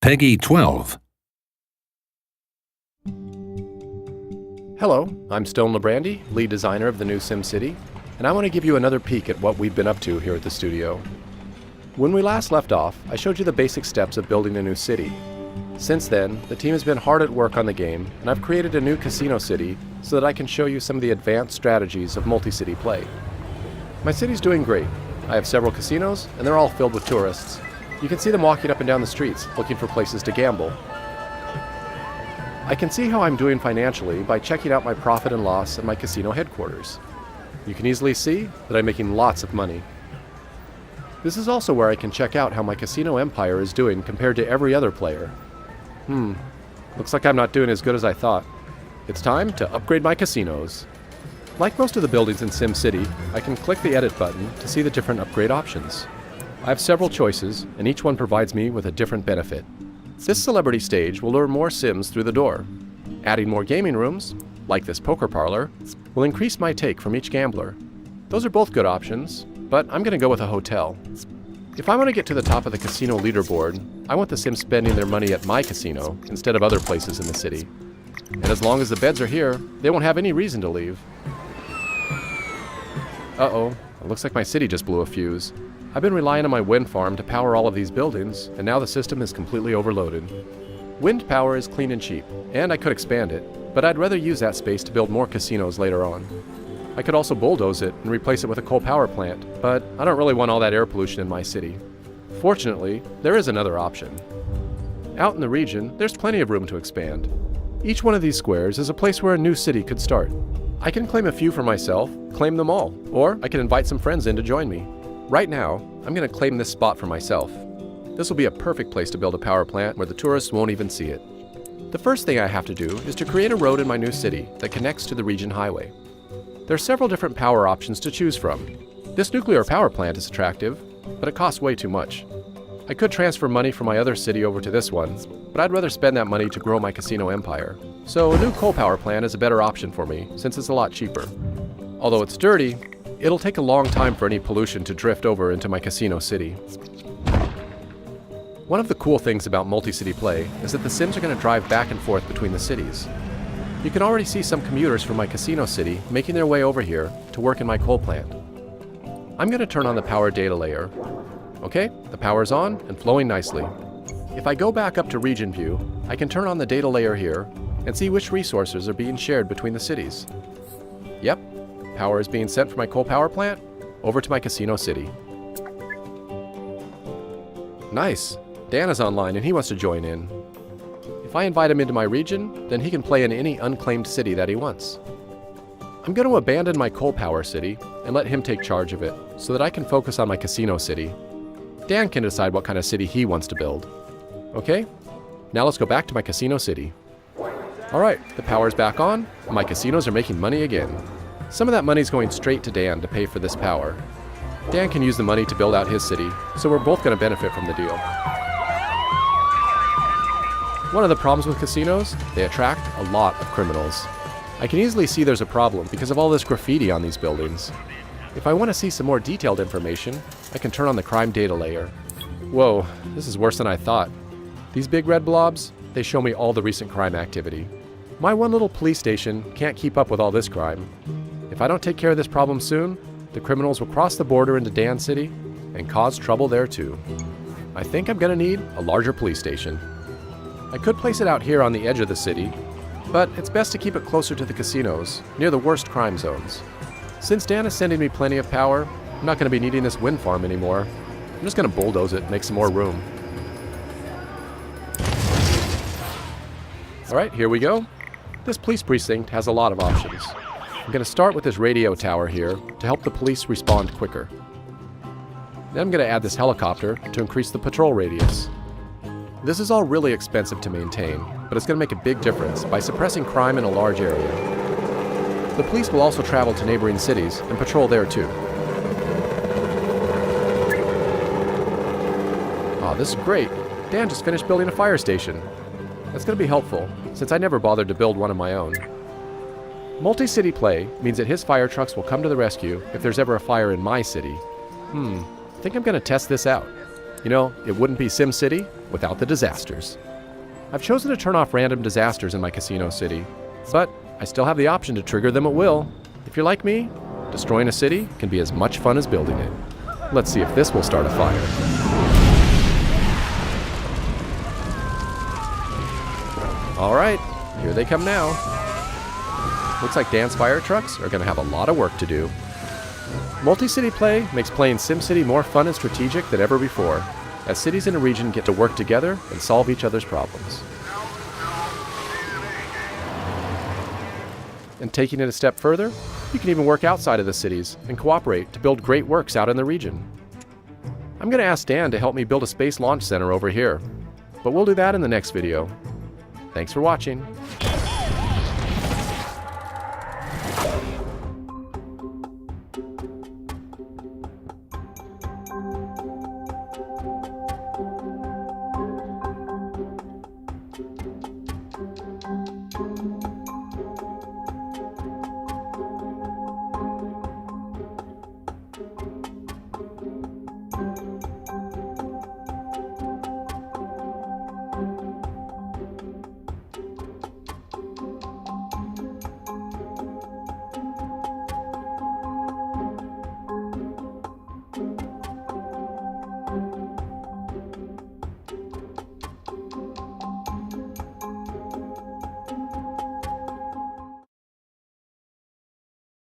Peggy 12. Hello, I'm Stone Labrandy, lead designer of the new SimCity, and I want to give you another peek at what we've been up to here at the studio. When we last left off, I showed you the basic steps of building a new city. Since then, the team has been hard at work on the game, and I've created a new casino city so that I can show you some of the advanced strategies of multi-city play. My city's doing great. I have several casinos, and they're all filled with tourists. You can see them walking up and down the streets, looking for places to gamble. I can see how I'm doing financially by checking out my profit and loss at my casino headquarters. You can easily see that I'm making lots of money. This is also where I can check out how my casino empire is doing compared to every other player. Looks like I'm not doing as good as I thought. It's time to upgrade my casinos. Like most of the buildings in SimCity, I can click the edit button to see the different upgrade options. I have several choices, and each one provides me with a different benefit. This celebrity stage will lure more Sims through the door. Adding more gaming rooms, like this poker parlor, will increase my take from each gambler. Those are both good options, but I'm going to go with a hotel. If I want to get to the top of the casino leaderboard, I want the Sims spending their money at my casino instead of other places in the city. And as long as the beds are here, they won't have any reason to leave. Uh-oh, it looks like my city just blew a fuse. I've been relying on my wind farm to power all of these buildings, and now the system is completely overloaded. Wind power is clean and cheap, and I could expand it, but I'd rather use that space to build more casinos later on. I could also bulldoze it and replace it with a coal power plant, but I don't really want all that air pollution in my city. Fortunately, there is another option. Out in the region, there's plenty of room to expand. Each one of these squares is a place where a new city could start. I can claim a few for myself, claim them all, or I can invite some friends in to join me. Right now, I'm going to claim this spot for myself. This will be a perfect place to build a power plant where the tourists won't even see it. The first thing I have to do is to create a road in my new city that connects to the region highway. There are several different power options to choose from. This nuclear power plant is attractive, but it costs way too much. I could transfer money from my other city over to this one, but I'd rather spend that money to grow my casino empire. So a new coal power plant is a better option for me, since it's a lot cheaper. Although it's dirty, it'll take a long time for any pollution to drift over into my casino city. One of the cool things about multi-city play is that the Sims are going to drive back and forth between the cities. You can already see some commuters from my casino city making their way over here to work in my coal plant. I'm going to turn on the power data layer. Okay, the power's on and flowing nicely. If I go back up to region view, I can turn on the data layer here and see which resources are being shared between the cities. Yep. Power is being sent from my coal power plant over to my casino city. Nice! Dan is online and he wants to join in. If I invite him into my region, then he can play in any unclaimed city that he wants. I'm going to abandon my coal power city and let him take charge of it so that I can focus on my casino city. Dan can decide what kind of city he wants to build. Okay, now let's go back to my casino city. Alright, the power's back on and my casinos are making money again. Some of that money's going straight to Dan to pay for this power. Dan can use the money to build out his city, so we're both going to benefit from the deal. One of the problems with casinos, they attract a lot of criminals. I can easily see there's a problem because of all this graffiti on these buildings. If I want to see some more detailed information, I can turn on the crime data layer. Whoa, this is worse than I thought. These big red blobs, they show me all the recent crime activity. My one little police station can't keep up with all this crime. If I don't take care of this problem soon, the criminals will cross the border into Dan City and cause trouble there too. I think I'm going to need a larger police station. I could place it out here on the edge of the city, but it's best to keep it closer to the casinos, near the worst crime zones. Since Dan is sending me plenty of power, I'm not going to be needing this wind farm anymore. I'm just going to bulldoze it and make some more room. Alright, here we go. This police precinct has a lot of options. I'm going to start with this radio tower here to help the police respond quicker. Then I'm going to add this helicopter to increase the patrol radius. This is all really expensive to maintain, but it's going to make a big difference by suppressing crime in a large area. The police will also travel to neighboring cities and patrol there too. Aw, this is great. Dan just finished building a fire station. That's going to be helpful, since I never bothered to build one of my own. Multi-city play means that his fire trucks will come to the rescue if there's ever a fire in my city. I think I'm going to test this out. You know, it wouldn't be SimCity without the disasters. I've chosen to turn off random disasters in my casino city, but I still have the option to trigger them at will. If you're like me, destroying a city can be as much fun as building it. Let's see if this will start a fire. All right, here they come now. Looks like Dan's fire trucks are going to have a lot of work to do. Multi-city play makes playing SimCity more fun and strategic than ever before, as cities in a region get to work together and solve each other's problems. And taking it a step further, you can even work outside of the cities and cooperate to build great works out in the region. I'm going to ask Dan to help me build a space launch center over here, but we'll do that in the next video. Thanks for watching.